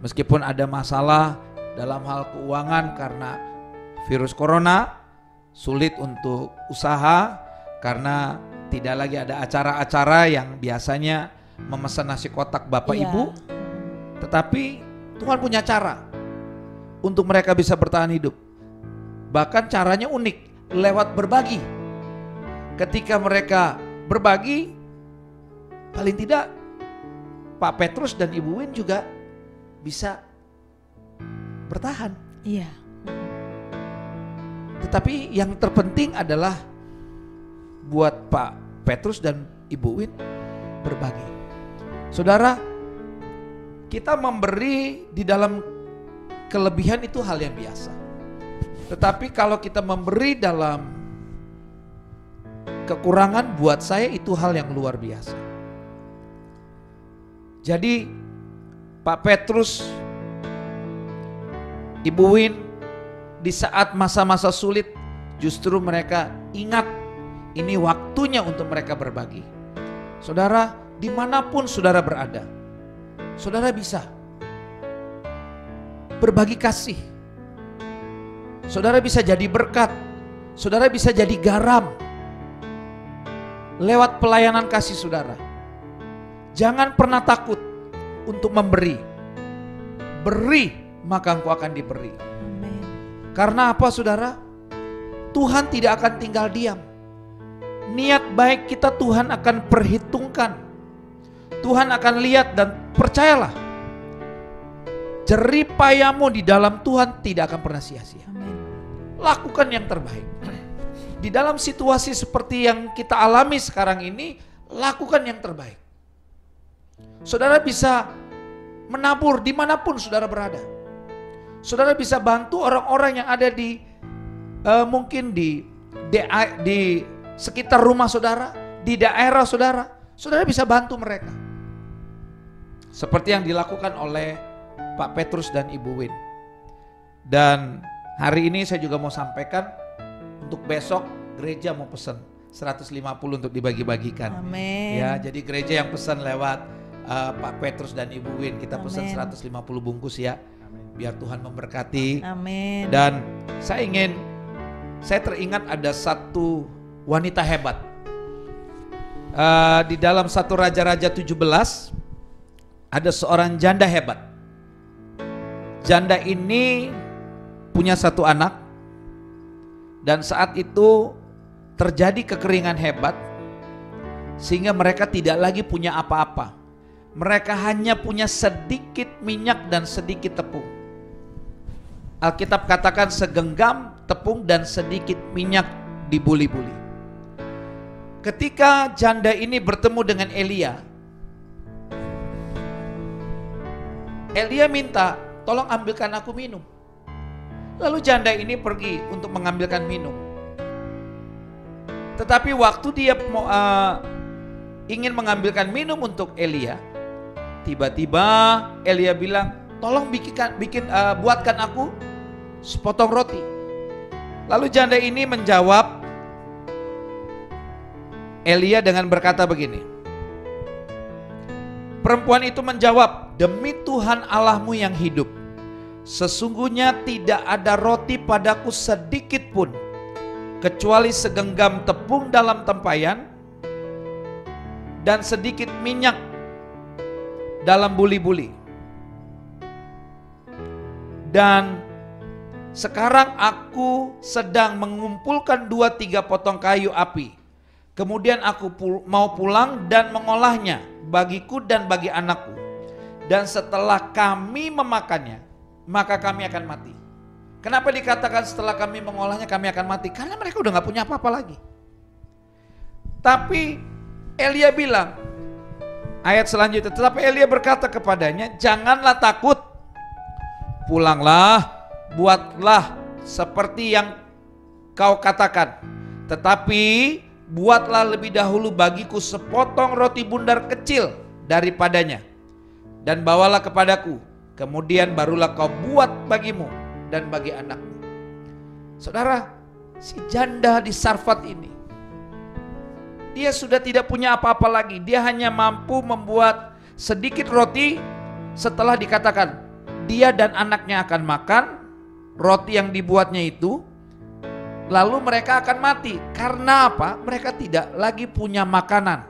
meskipun ada masalah dalam hal keuangan karena virus corona, sulit untuk usaha karena tidak lagi ada acara-acara yang biasanya memesan nasi kotak Bapak Ibu. Tetapi Tuhan punya cara untuk mereka bisa bertahan hidup. Bahkan caranya unik, lewat berbagi. Ketika mereka berbagi, paling tidak Pak Petrus dan Ibu Win juga bisa bertahan. Iya. Tetapi yang terpenting adalah buat Pak Petrus dan Ibu Win berbagi. Saudara, kita memberi di dalam kelebihan itu hal yang biasa. Tetapi kalau kita memberi dalam kekurangan, buat saya itu hal yang luar biasa. Jadi Pak Petrus, Ibu Win, di saat masa-masa sulit justru mereka ingat ini waktunya untuk mereka berbagi. Saudara, dimanapun saudara berada, saudara bisa berbagi kasih. Saudara bisa jadi berkat, saudara bisa jadi garam lewat pelayanan kasih saudara. Jangan pernah takut untuk memberi. Beri, maka engkau akan diberi. Amin. Karena apa saudara? Tuhan tidak akan tinggal diam. Niat baik kita Tuhan akan perhitungkan. Tuhan akan lihat, dan percayalah, jerih payamu di dalam Tuhan tidak akan pernah sia-sia. Amin. Lakukan yang terbaik. Di dalam situasi seperti yang kita alami sekarang ini, lakukan yang terbaik. Saudara bisa menabur dimanapun saudara berada. Saudara bisa bantu orang-orang yang ada di mungkin di sekitar rumah saudara, di daerah saudara. Saudara bisa bantu mereka. Seperti yang dilakukan oleh Pak Petrus dan Ibu Win. Dan hari ini saya juga mau sampaikan, untuk besok gereja mau pesan 150 untuk dibagi-bagikan. Amin. Ya, jadi gereja yang pesan lewat Pak Petrus dan Ibu Win, kita pesan 150 bungkus ya. Biar Tuhan memberkati. Amin. Dan saya teringat ada satu wanita hebat. Di dalam 1 Raja-Raja 17 ada seorang janda hebat. Janda ini punya satu anak, dan saat itu terjadi kekeringan hebat sehingga mereka tidak lagi punya apa-apa. Mereka hanya punya sedikit minyak dan sedikit tepung. Alkitab katakan segenggam tepung dan sedikit minyak di buli-buli. Ketika janda ini bertemu dengan Elia, Elia minta, tolong ambilkan aku minum. Lalu janda ini pergi untuk mengambilkan minum. Tetapi waktu dia ingin mengambilkan minum untuk Elia, tiba-tiba Elia bilang, tolong buatkan aku sepotong roti. Lalu janda ini menjawab Elia dengan berkata begini. Perempuan itu menjawab, demi Tuhan Allahmu yang hidup, sesungguhnya tidak ada roti padaku sedikit pun, kecuali segenggam tepung dalam tempayan dan sedikit minyak dalam buli-buli. Dan sekarang aku sedang mengumpulkan 2-3 potong kayu api. Kemudian aku mau pulang dan mengolahnya bagiku dan bagi anakku. Dan setelah kami memakannya, maka kami akan mati. Kenapa dikatakan setelah kami mengolahnya kami akan mati? Karena mereka udah gak punya apa-apa lagi. Tapi Elia bilang, ayat selanjutnya, tetapi Elia berkata kepadanya, janganlah takut, pulanglah, buatlah seperti yang kau katakan. Tetapi buatlah lebih dahulu bagiku sepotong roti bundar kecil daripadanya, dan bawalah kepadaku. Kemudian barulah kau buat bagimu dan bagi anakmu. Saudara, si janda di Sarfat ini, dia sudah tidak punya apa-apa lagi. Dia hanya mampu membuat sedikit roti. Setelah dikatakan dia dan anaknya akan makan roti yang dibuatnya itu, lalu mereka akan mati. Karena apa? Mereka tidak lagi punya makanan.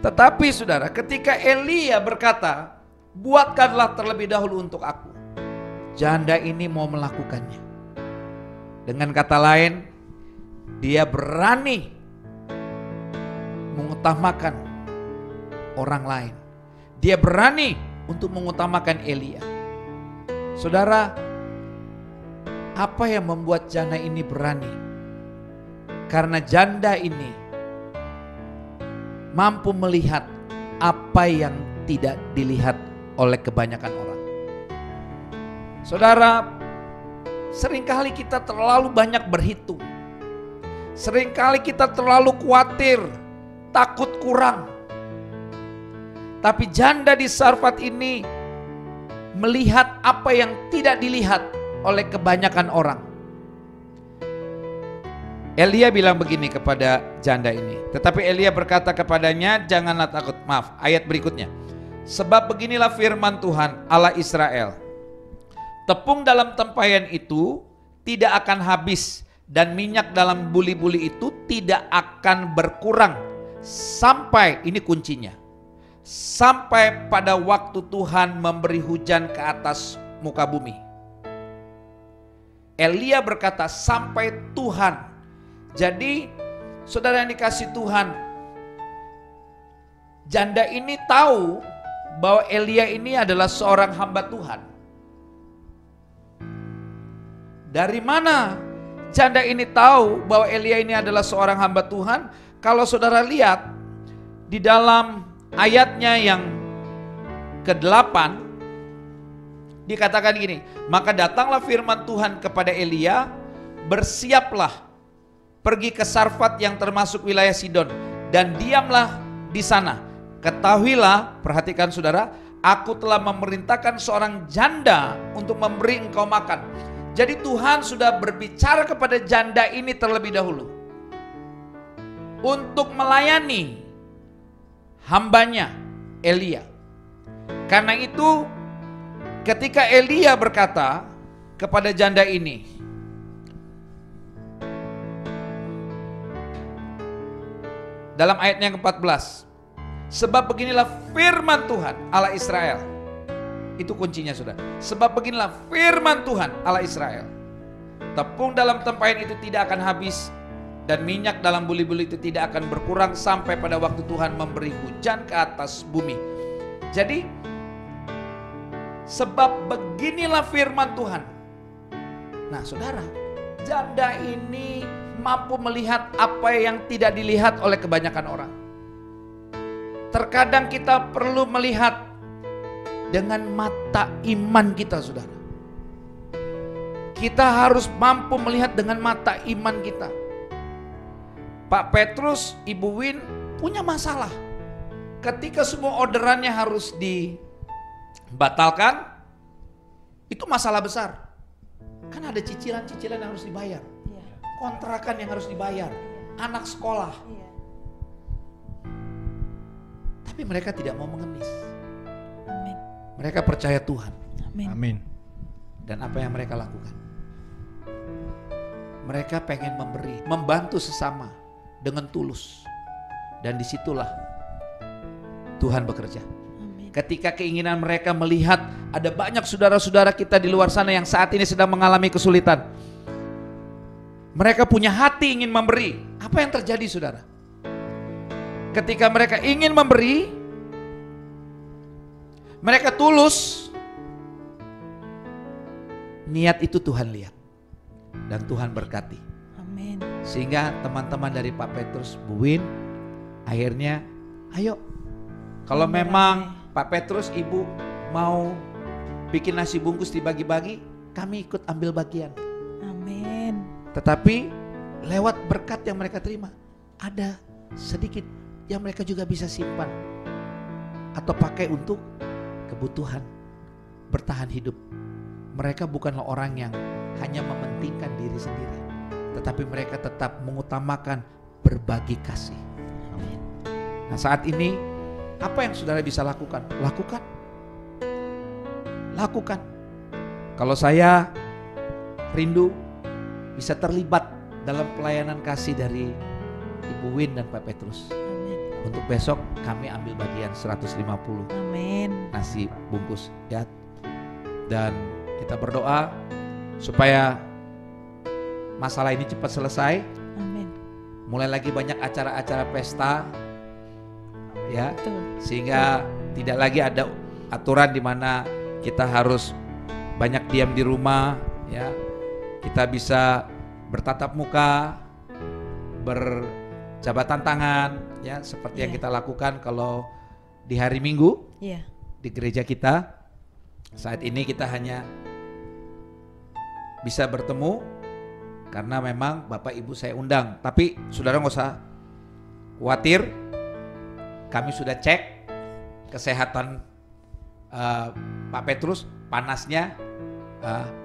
Tetapi saudara, ketika Elia berkata, buatkanlah terlebih dahulu untuk aku, janda ini mau melakukannya. Dengan kata lain, dia berani mengutamakan orang lain. Dia berani untuk mengutamakan Elia. Saudara, apa yang membuat janda ini berani? Karena janda ini mampu melihat apa yang tidak dilihat oleh kebanyakan orang. Saudara, seringkali kita terlalu banyak berhitung. Seringkali kita terlalu khawatir, takut kurang. Tapi janda di Sarfat ini melihat apa yang tidak dilihat oleh kebanyakan orang. Elia bilang begini kepada janda ini. Tetapi Elia berkata kepadanya, janganlah takut. Maaf, ayat berikutnya. Sebab beginilah firman Tuhan Allah Israel. Tepung dalam tempayan itu tidak akan habis, dan minyak dalam buli-buli itu tidak akan berkurang. Sampai, ini kuncinya, sampai pada waktu Tuhan memberi hujan ke atas muka bumi. Elia berkata sampai Tuhan. Jadi saudara yang dikasih Tuhan, janda ini tahu bahwa Elia ini adalah seorang hamba Tuhan. Dari mana janda ini tahu bahwa Elia ini adalah seorang hamba Tuhan? Kalau saudara lihat di dalam ayatnya yang ke-8 dikatakan gini, maka datanglah firman Tuhan kepada Elia, bersiaplah, pergi ke Sarfat yang termasuk wilayah Sidon, dan diamlah di sana. Ketahuilah, perhatikan saudara, aku telah memerintahkan seorang janda untuk memberi engkau makan. Jadi Tuhan sudah berbicara kepada janda ini terlebih dahulu untuk melayani hambanya Elia. Karena itu ketika Elia berkata kepada janda ini, dalam ayatnya yang ke-14, sebab beginilah firman Tuhan Allah Israel. Itu kuncinya saudara. Sebab beginilah firman Tuhan Allah Israel. Tepung dalam tempayan itu tidak akan habis, dan minyak dalam buli-buli itu tidak akan berkurang sampai pada waktu Tuhan memberi hujan ke atas bumi. Jadi sebab beginilah firman Tuhan. Nah saudara, janda ini mampu melihat apa yang tidak dilihat oleh kebanyakan orang. Terkadang kita perlu melihat dengan mata iman kita saudara. Kita harus mampu melihat dengan mata iman kita. Pak Petrus, Ibu Win punya masalah. Ketika semua orderannya harus dibatalkan, itu masalah besar. Kan ada cicilan-cicilan yang harus dibayar, kontrakan yang harus dibayar, anak sekolah. Tapi mereka tidak mau mengemis. Amin. Mereka percaya Tuhan. Amin. Dan apa yang mereka lakukan? Mereka pengen memberi, membantu sesama dengan tulus. Dan disitulah Tuhan bekerja. Amin. Ketika keinginan mereka melihat ada banyak saudara-saudara kita di luar sana yang saat ini sedang mengalami kesulitan. Mereka punya hati ingin memberi. Apa yang terjadi saudara? Ketika mereka ingin memberi, mereka tulus, niat itu Tuhan lihat dan Tuhan berkati. Amin. Sehingga teman-teman dari Pak Petrus, Bu Win, akhirnya ayo, kalau memang Pak Petrus, Ibu mau bikin nasi bungkus dibagi-bagi, kami ikut ambil bagian. Amin. Tetapi lewat berkat yang mereka terima, ada sedikit yang mereka juga bisa simpan atau pakai untuk kebutuhan bertahan hidup. Mereka bukanlah orang yang hanya mementingkan diri sendiri, tetapi mereka tetap mengutamakan berbagi kasih. Nah, saat ini apa yang saudara bisa lakukan? Lakukan. Kalau saya rindu bisa terlibat dalam pelayanan kasih dari Ibu Win dan Pak Petrus. Amin. Untuk besok kami ambil bagian 150 Amin. nasi bungkus ya. Dan kita berdoa supaya masalah ini cepat selesai. Amin. Mulai lagi banyak acara-acara pesta ya, Betul. sehingga tidak lagi ada aturan di mana kita harus banyak diam di rumah ya. Kita bisa bertatap muka, berjabatan tangan ya, seperti yang kita lakukan kalau di hari Minggu Iya. di gereja kita. Saat ini kita hanya bisa bertemu karena memang Bapak Ibu saya undang. Tapi saudara nggak usah khawatir, kami sudah cek kesehatan Pak Petrus, panasnya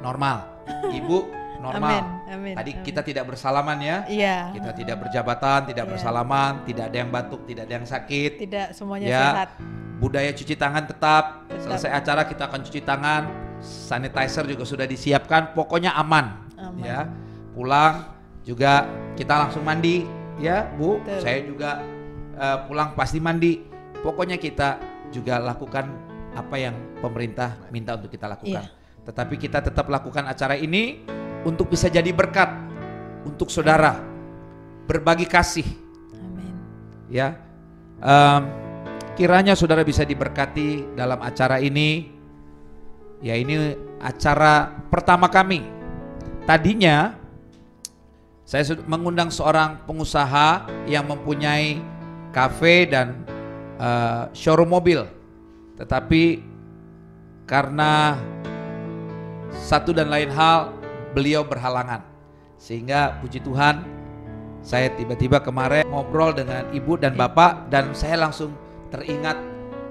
normal, Ibu normal. Amin. Tadi Amin. kita tidak bersalaman ya, Iya. kita tidak berjabatan, tidak Iya. bersalaman, tidak ada yang batuk, tidak ada yang sakit. Tidak semuanya Ya. sehat. Budaya cuci tangan tetap. Tetap. Selesai acara kita akan cuci tangan, sanitizer juga sudah disiapkan, pokoknya aman. Aman. Ya, pulang juga kita langsung mandi ya Bu. Betul. Saya juga pulang pasti mandi. Pokoknya kita juga lakukan apa yang pemerintah minta untuk kita lakukan. Tetapi kita tetap lakukan acara ini untuk bisa jadi berkat untuk saudara, berbagi kasih Amin. ya. Kiranya saudara bisa diberkati dalam acara ini. Ya, ini acara pertama kami. Tadinya saya mengundang seorang pengusaha yang mempunyai kafe dan showroom mobil. Tetapi karena satu dan lain hal beliau berhalangan. Sehingga puji Tuhan saya tiba-tiba kemarin ngobrol dengan Ibu dan Bapak, dan saya langsung teringat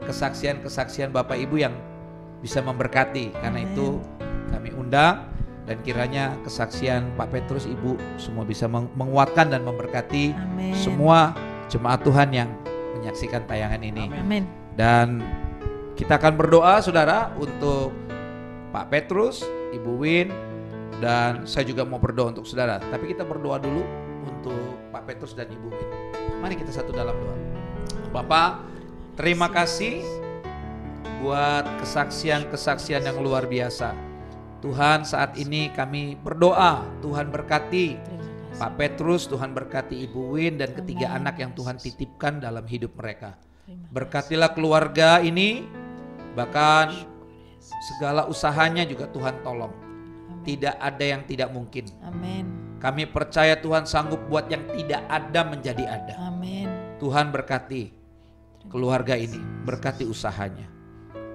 kesaksian-kesaksian Bapak Ibu yang bisa memberkati. Karena itu kami undang, dan kiranya kesaksian Pak Petrus, Ibu semua bisa menguatkan dan memberkati Amin. semua jemaat Tuhan yang menyaksikan tayangan ini. Amin. Dan kita akan berdoa saudara untuk Pak Petrus, Ibu Win, dan saya juga mau berdoa untuk saudara. Tapi kita berdoa dulu untuk Pak Petrus dan Ibu Win. Mari kita satu dalam doa. Bapak, terima kasih buat kesaksian-kesaksian yang luar biasa. Tuhan, saat ini kami berdoa, Tuhan berkati Pak Petrus, Tuhan berkati Ibu Win dan ketiga anak yang Tuhan titipkan dalam hidup mereka. Berkatilah keluarga ini, bahkan segala usahanya juga Tuhan tolong. Tidak ada yang tidak mungkin. Amin. Kami percaya Tuhan sanggup buat yang tidak ada menjadi ada. Amin. Tuhan berkati keluarga ini, berkati usahanya.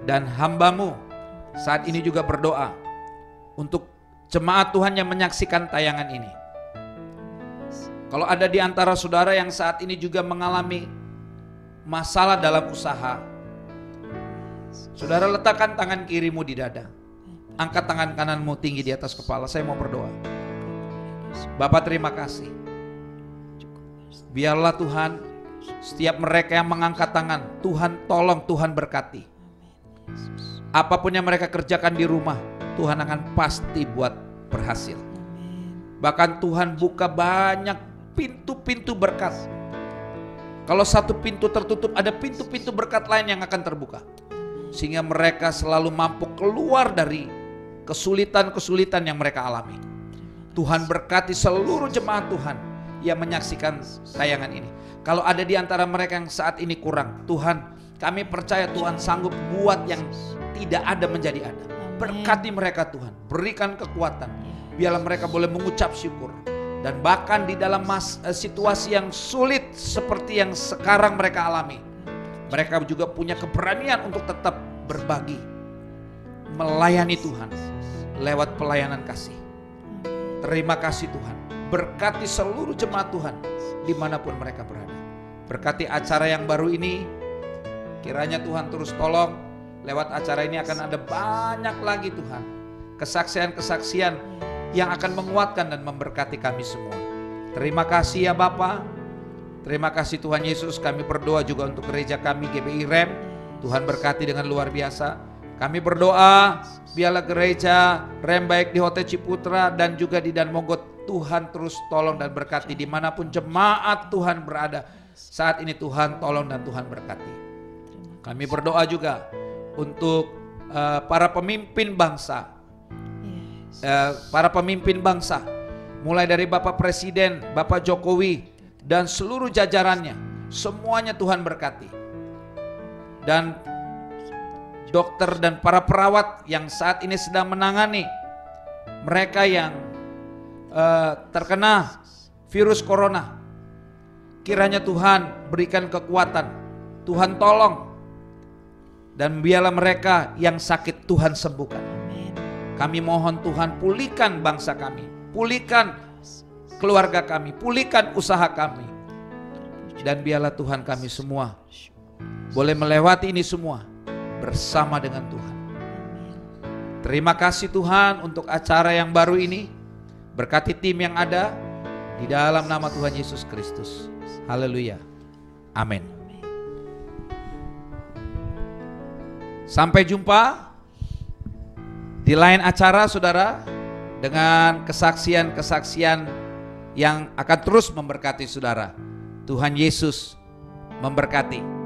Dan hamba-Mu saat ini juga berdoa untuk jemaat Tuhan yang menyaksikan tayangan ini. Kalau ada di antara saudara yang saat ini juga mengalami masalah dalam usaha, saudara letakkan tangan kirimu di dada, angkat tangan kananmu tinggi di atas kepala. Saya mau berdoa. Bapak, terima kasih. Biarlah Tuhan, setiap mereka yang mengangkat tangan, Tuhan tolong, Tuhan berkati. Apapun yang mereka kerjakan di rumah, Tuhan akan pasti buat berhasil. Bahkan Tuhan buka banyak pintu-pintu berkat. Kalau satu pintu tertutup, ada pintu-pintu berkat lain yang akan terbuka. Sehingga mereka selalu mampu keluar dari kesulitan-kesulitan yang mereka alami. Tuhan berkati seluruh jemaat Tuhan yang menyaksikan tayangan ini. Kalau ada di antara mereka yang saat ini kurang, Tuhan, kami percaya Tuhan sanggup buat yang tidak ada menjadi ada. Berkati mereka Tuhan, berikan kekuatan. Biarlah mereka boleh mengucap syukur. Dan bahkan di dalam situasi yang sulit seperti yang sekarang mereka alami, mereka juga punya keberanian untuk tetap berbagi, melayani Tuhan lewat pelayanan kasih. Terima kasih Tuhan. Berkati seluruh jemaat Tuhan dimanapun mereka berada. Berkati acara yang baru ini. Kiranya Tuhan terus tolong. Lewat acara ini akan ada banyak lagi Tuhan. Kesaksian-kesaksian yang akan menguatkan dan memberkati kami semua. Terima kasih ya Bapa. Terima kasih Tuhan Yesus. Kami berdoa juga untuk gereja kami GBI Rem. Tuhan berkati dengan luar biasa. Kami berdoa biarlah gereja Rem baik di Hotel Ciputra dan juga di Dan Mogot, Tuhan terus tolong dan berkati dimanapun jemaat Tuhan berada. Saat ini Tuhan tolong dan Tuhan berkati. Kami berdoa juga untuk para pemimpin bangsa. Para pemimpin bangsa, mulai dari Bapak Presiden, Bapak Jokowi dan seluruh jajarannya, semuanya Tuhan berkati. Dan dokter dan para perawat yang saat ini sedang menangani mereka yang terkena virus corona, kiranya Tuhan berikan kekuatan, Tuhan tolong, dan biarlah mereka yang sakit Tuhan sembuhkan. Kami mohon Tuhan pulihkan bangsa kami, pulihkan keluarga kami, pulihkan usaha kami. Dan biarlah Tuhan kami semua boleh melewati ini semua bersama dengan Tuhan. Terima kasih Tuhan untuk acara yang baru ini. Berkati tim yang ada di dalam nama Tuhan Yesus Kristus. Haleluya. Amin. Sampai jumpa di lain acara saudara, dengan kesaksian-kesaksian yang akan terus memberkati saudara. Tuhan Yesus memberkati.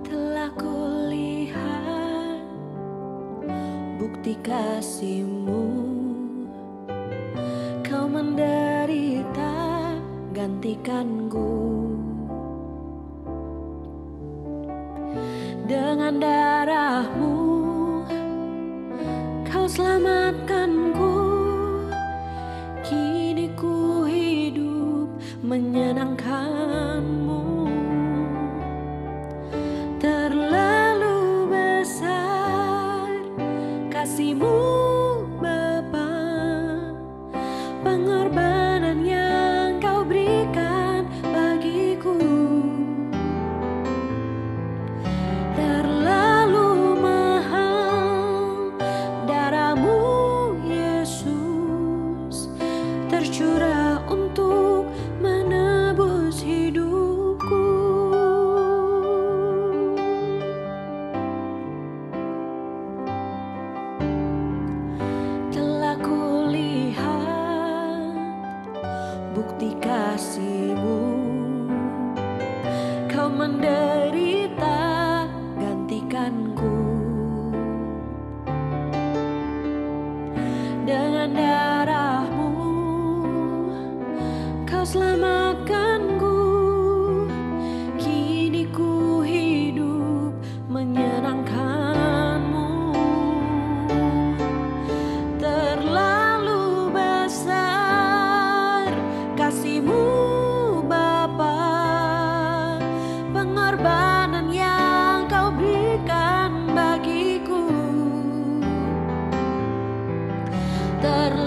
Telah kulihat bukti kasih-Mu. Kau menderita gantikanku. Dengan darah-Mu Kau selamatkanku. Kini ku hidup menyenangkan-Mu. Terlalu besar kasih-Mu Bapa, pengorbanan yang Kau berikan bagiku. Terlalu mahal darah-Mu Yesus, tercurah untuk menebus hidupku. Telah kulihat bukti kasih-Mu. Kau menderita gantikanku. Dengan darah-Mu Kau selamatkanku. Kini ku hidup menyenangkan-Mu. Terlalu besar kasih-Mu Bapa, pengorbanan yang Kau berikan bagiku. Terlalu